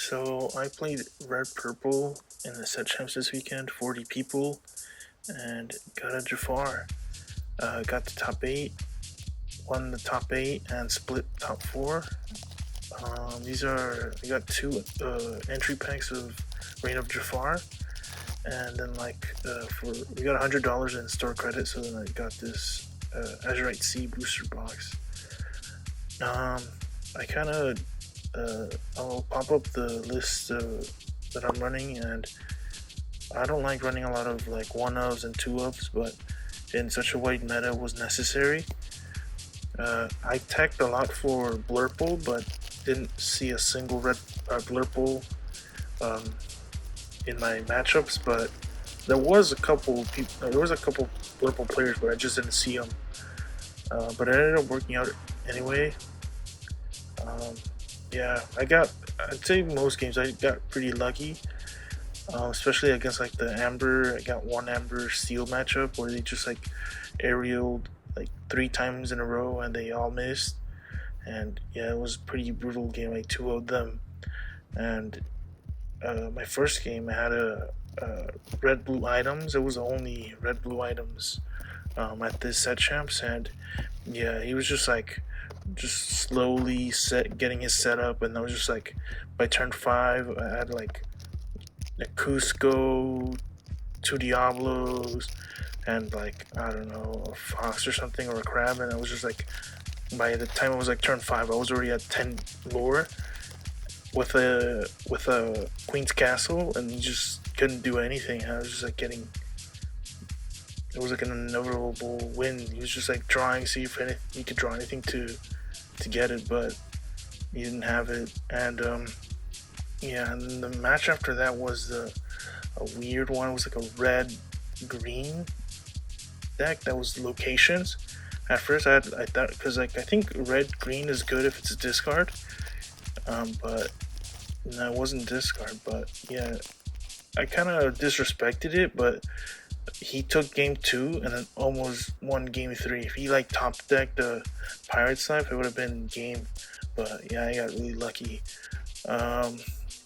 So I played Red Purple in the Set Champs this weekend, 40 people, and got a Jafar. Got the top 8, won the top 8, and split top 4. I got two entry packs of Reign of Jafar, and then we got $100 in store credit, so then I got this Azurite C booster box. Um, I kind of I'll pop up the list that I'm running, and I don't like running a lot of like one ofs and two ofs, but in such a wide meta was necessary. I teched a lot for Blurple, but didn't see a single red Blurple um, in my matchups. But there was a couple people, there was a couple Blurple players, but I just didn't see them. But it ended up working out anyway. Um, yeah, I'd say most games I got pretty lucky, especially against like the Amber. I got one Amber Steel matchup where they just like aerialed like 3 times in a row and they all missed. And yeah, it was a pretty brutal game. I 2-0'd them. And my first game, I had a red blue items. It was only red blue items at this set champs, and yeah, he was just slowly getting his setup, and I was just like by turn 5, I had like a Cusco, 2 Diablos, and like I don't know, a fox or something or a crab, and I was just like by the time it was like turn 5, I was already at 10 lore with a Queen's Castle, and he just couldn't do anything. I was just like getting. It was like an inevitable win. He was just like trying, see if he could draw anything to get it, but he didn't have it. And yeah, and the match after that was a weird one. It was like a red green deck that was locations. At first, I thought, because like I think red green is good if it's a discard, but no, it wasn't discard. But yeah, I kind of disrespected it, but he took game 2 and then almost won game 3. If he like top decked the Pirates life, it would have been game. But yeah, I got really lucky. And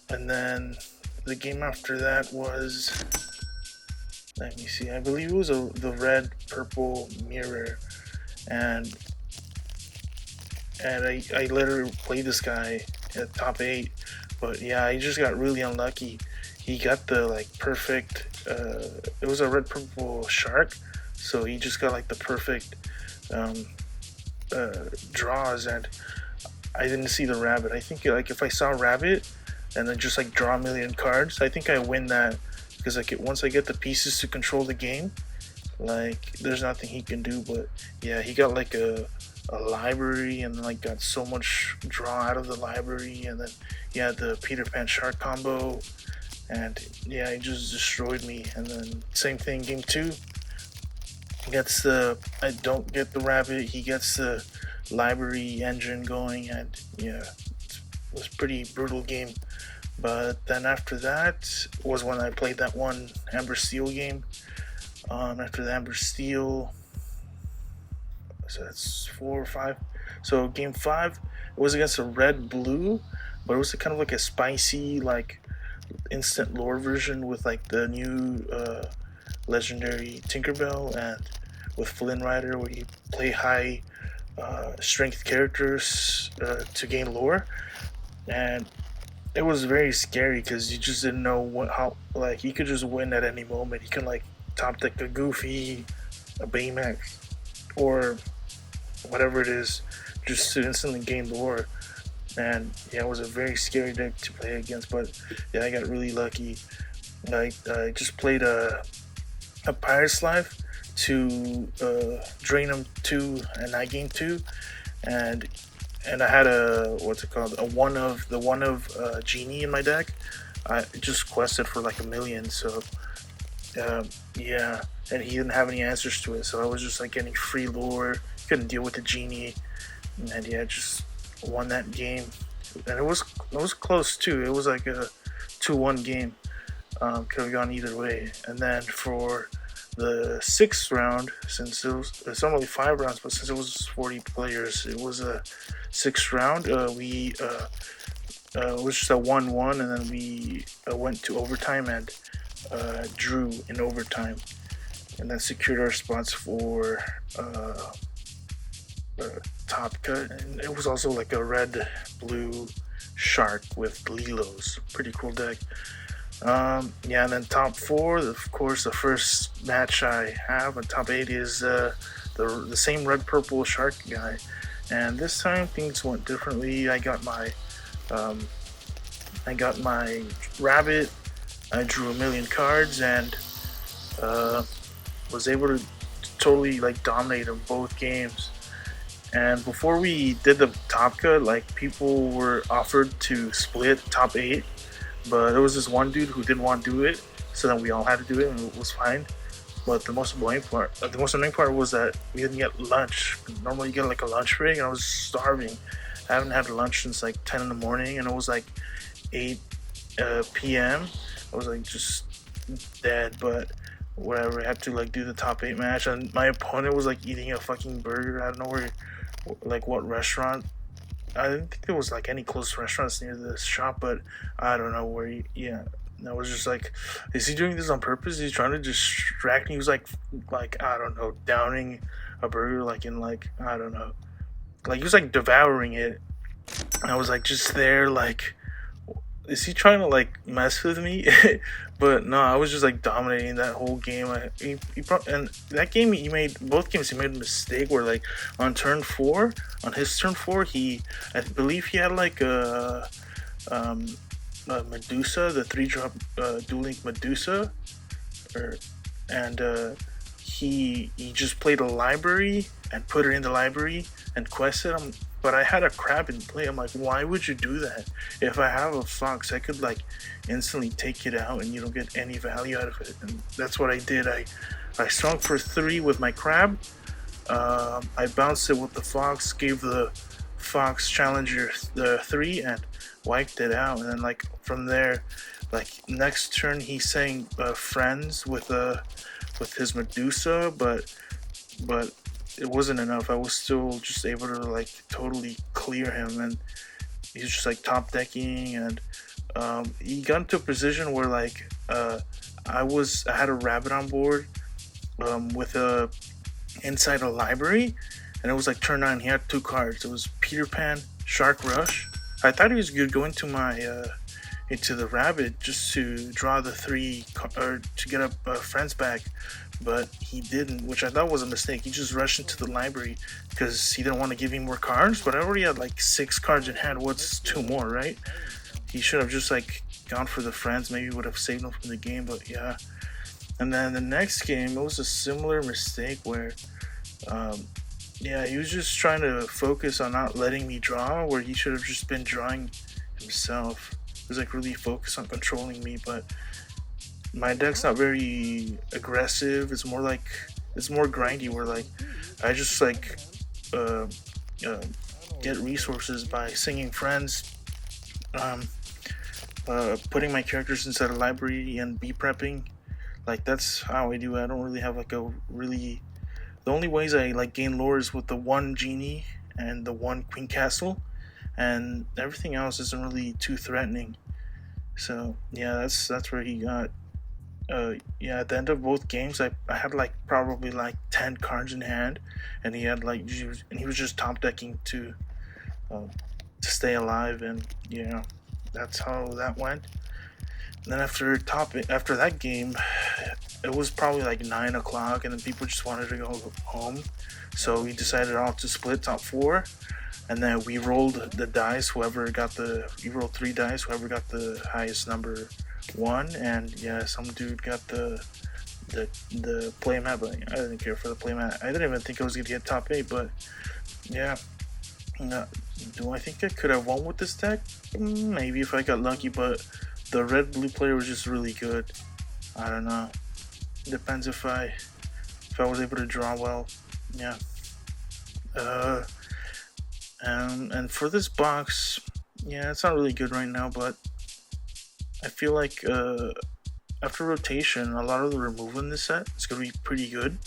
then the game after that was, let me see, I believe it was the red purple mirror, and I literally played this guy at top 8, but yeah, I just got really unlucky. He got the like perfect. It was a red purple shark, so he just got like the perfect um, draws, and I didn't see the rabbit. I think like if I saw rabbit and then just like draw a million cards, I think I win that, because like once I get the pieces to control the game, like there's nothing he can do. But yeah, he got like a library and like got so much draw out of the library, and then he had the Peter Pan shark combo, and yeah, he just destroyed me. And then same thing, game 2. I don't get the rabbit. He gets the library engine going, and yeah, it was pretty brutal game. But then after that was when I played that one Amber Steel game. After the Amber Steel, so that's 4 or 5. So game 5, it was against a red blue, but it was kind of like a spicy like instant lore version with like the new legendary Tinkerbell, and with Flynn Rider, where you play high strength characters to gain lore. And it was very scary because you just didn't know how like he could just win at any moment. He can like top deck a Goofy, a Baymax, or whatever it is, just to instantly gain lore. And yeah, it was a very scary deck to play against. But yeah, I got really lucky. I just played a Pirate's Life to drain him 2, and I gained 2, and I had a, what's it called, a one of genie in my deck. I just quested for like a million, so yeah, and he didn't have any answers to it, so I was just like getting free lore, couldn't deal with the genie, and yeah, just won that game. And it was close too. It was like a 2-1 game. Could have gone either way. And then for the 6th round, since it's only 5 rounds, but since it was 40 players, it was a 6th round. We it was just a 1-1, and then we went to overtime and drew in overtime, and that secured our spots for top cut. And it was also like a red blue shark with Lilos. Pretty cool deck. Yeah, and then top four, of course, the first match I have, and top eight is the same red purple shark guy, and this time things went differently. Um, I got my rabbit. I drew a million cards and uh, was able to totally like dominate in both games. And before we did the top cut, like people were offered to split top eight, but there was this one dude who didn't want to do it, so then we all had to do it, and it was fine. But the most annoying part was that we didn't get lunch. Normally, you get like a lunch break, and I was starving. I haven't had lunch since like 10 in the morning, and it was like 8 p.m. I was like just dead, but whatever. I had to like do the top eight match, and my opponent was like eating a fucking burger. I don't know where, like what restaurant. I didn't think there was like any close restaurants near this shop, but I don't know where. Yeah, and I was just like, is he doing this on purpose? He's trying to distract me. He was like I don't know, downing a burger like in like I don't know, like he was like devouring it. And I was like just there like is he trying to like mess with me? But no, I was just like dominating that whole game. And that game he made both games he made a mistake where like on turn four, on his turn four, I believe he had like um, a Medusa, the 3-drop Duel Link Medusa, or and he just played a library and put it in the library and quested. But I had a crab in play. I'm like, why would you do that? If I have a fox, I could like instantly take it out, and you don't get any value out of it. And that's what I did. I swung for 3 with my crab. I bounced it with the fox, gave the fox challenger the 3, and wiped it out. And then like from there, like next turn, he's saying friends with his Medusa, but it wasn't enough. I was still just able to like totally clear him, and he was just like top decking, and he got into a position where like I had a rabbit on board with a inside a library, and it was like turn 9. He had 2 cards. It was Peter Pan, Shark Rush. I thought he was good going to my into the rabbit just to draw the 3 or to get up friends back, but he didn't, which I thought was a mistake. He just rushed into the library because he didn't want to give me more cards, but I already had like 6 cards in hand. What's 2 more, right? He should have just like gone for the friends, maybe would have saved him from the game, but yeah. And then the next game, it was a similar mistake where yeah, he was just trying to focus on not letting me draw, where he should have just been drawing himself. He was like really focused on controlling me, but my deck's not very aggressive. It's more grindy, where like I just like uh, uh, get resources by singing friends, um, putting my characters inside a library and be prepping. Like that's how I do it. I don't really have like a really. The only ways I like gain lore is with the 1 genie and the 1 queen castle, and everything else isn't really too threatening. So yeah, that's where he got. Yeah, at the end of both games, I had like probably like 10 cards in hand, and he was just top decking to stay alive, and yeah, that's how that went. And then after that game, it was probably like 9 o'clock, and then people just wanted to go home, so we decided all to split top 4, and then we rolled the dice. We rolled 3 dice. Whoever got the highest number won, and yeah, some dude got the playmat, but I didn't care for the playmat. I didn't even think I was gonna get top 8, but yeah. No, do I think I could have won with this deck? Maybe if I got lucky, but the red blue player was just really good. I don't know. Depends if I was able to draw well. Yeah. Uh, and for this box, yeah, it's not really good right now, but I feel like after rotation, a lot of the removal in this set is gonna be pretty good,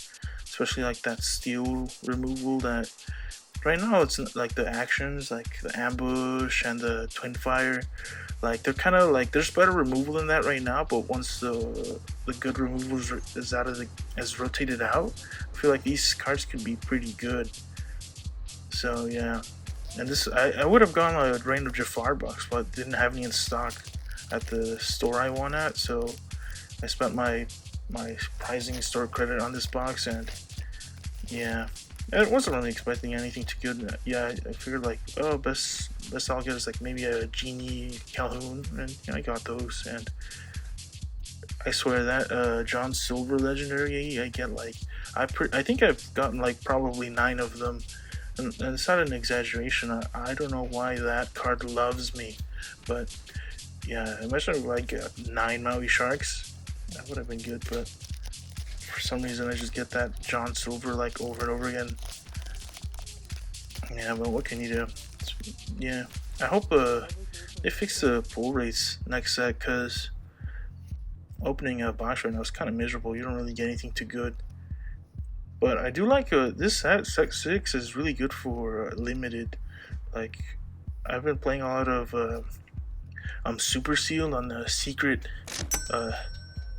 especially like that steel removal that right now it's like the actions, like the ambush and the twin fire. Like they're kind of like there's better removal than that right now, but once the good removal is out of the is rotated out, I feel like these cards could be pretty good. So yeah, and this I would have gone a Reign of Jafar box, but didn't have any in stock at the store I won at, so I spent my pricing store credit on this box, and yeah, I wasn't really expecting anything too good. Yeah, I figured like, oh, best I'll get is like maybe a Genie Calhoun, and I got those. And I swear that John Silver Legendary, I get like I think I've gotten like probably 9 of them, and it's not an exaggeration. I don't know why that card loves me, but yeah, imagine like 9 Maui Sharks. That would have been good, but for some reason I just get that John Silver like over and over again. Yeah, but what can you do? Yeah, I hope they fix the pull rates next set, because opening a box right now is kind of miserable. You don't really get anything too good. But I do like this set 6 is really good for limited. Like I've been playing a lot of Super Sealed on the secret uh,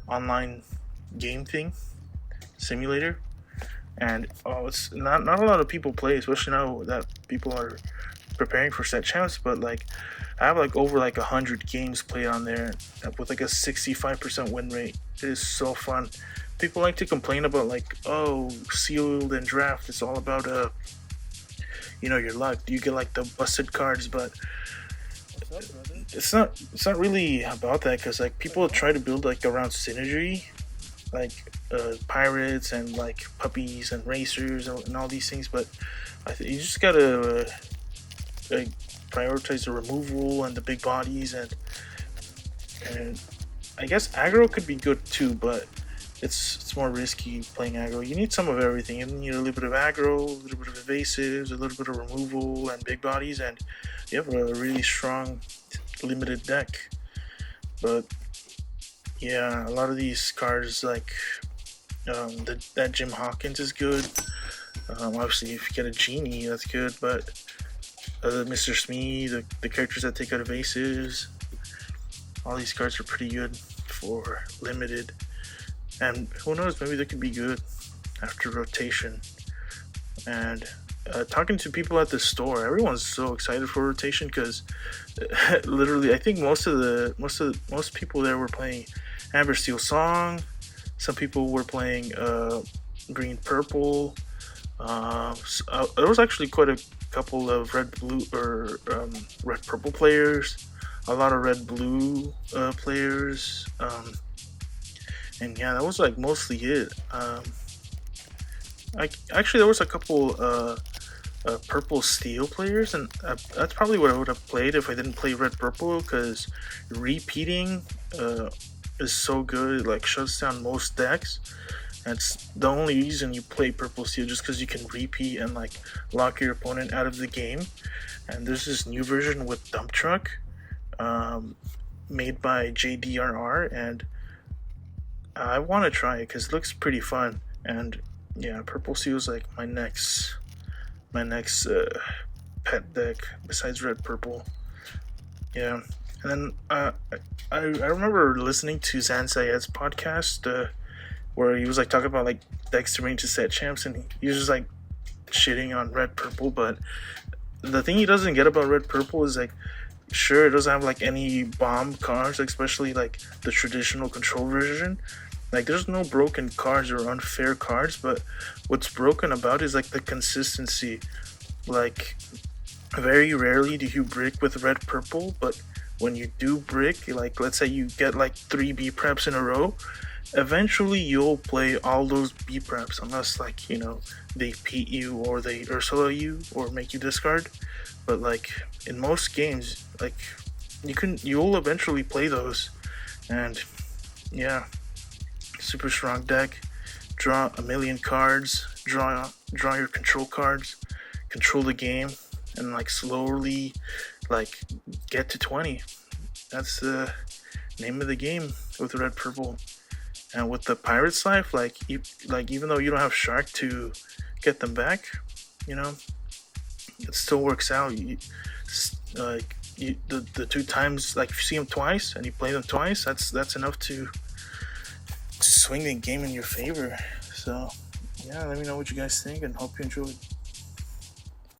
online game thing simulator, and it's not a lot of people play, especially now that people are preparing for set champs. But like I have like over like 100 games played on there with like a 65% win rate. It is so fun. People like to complain about like, oh, sealed and draft, it's all about your luck. You get like the busted cards, but it's not really about that, because like people try to build like around synergy, like pirates and like puppies and racers and all these things. But you just gotta like prioritize the removal and the big bodies, and I guess aggro could be good too, but it's more risky playing aggro. You need some of everything. You need a little bit of aggro, a little bit of evasives, a little bit of removal, and big bodies, and you have a really strong limited deck. But yeah, a lot of these cards like that Jim Hawkins is good. Obviously, if you get a Genie, that's good. But Mr. Smee, the characters that take out evasives, all these cards are pretty good for limited. And who knows, maybe they could be good after rotation. And talking to people at the store, everyone's so excited for rotation, because literally, I think most people there were playing Amber Steel Song. Some people were playing Green Purple. There was actually quite a couple of red purple players. A lot of red blue players. And yeah, that was like mostly it. Actually, there was a couple purple steel players, and that's probably what I would have played if I didn't play red purple, because repeating is so good. It like shuts down most decks. That's the only reason you play purple steel, just because you can repeat and like lock your opponent out of the game. And there's this new version with Dump Truck, made by JDRR, and I want to try it because it looks pretty fun. And yeah, purple steel is like my next pet deck besides red purple. Yeah, and then I remember listening to Zan Sayed's podcast where he was like talking about like decks to bring to set champs, and he was just like shitting on red purple. But the thing he doesn't get about red purple is like, sure, it doesn't have like any bomb cards, especially like the traditional control version. Like there's no broken cards or unfair cards, but what's broken about is like the consistency. Like very rarely do you brick with red purple, but when you do brick, like let's say you get like 3 B preps in a row, eventually you'll play all those B preps, unless like they beat you or they Ursula you or make you discard. But like in most games, like you'll eventually play those. And yeah, super strong deck. Draw a million cards, draw your control cards, control the game, and like slowly like get to 20. That's the name of the game with red purple. And with the Pirate's Life, like even though you don't have Shark to get them back, it still works out. The two times, like if you see them twice and you play them twice, that's enough to swing the game in your favor. So yeah, let me know what you guys think and hope you enjoyed.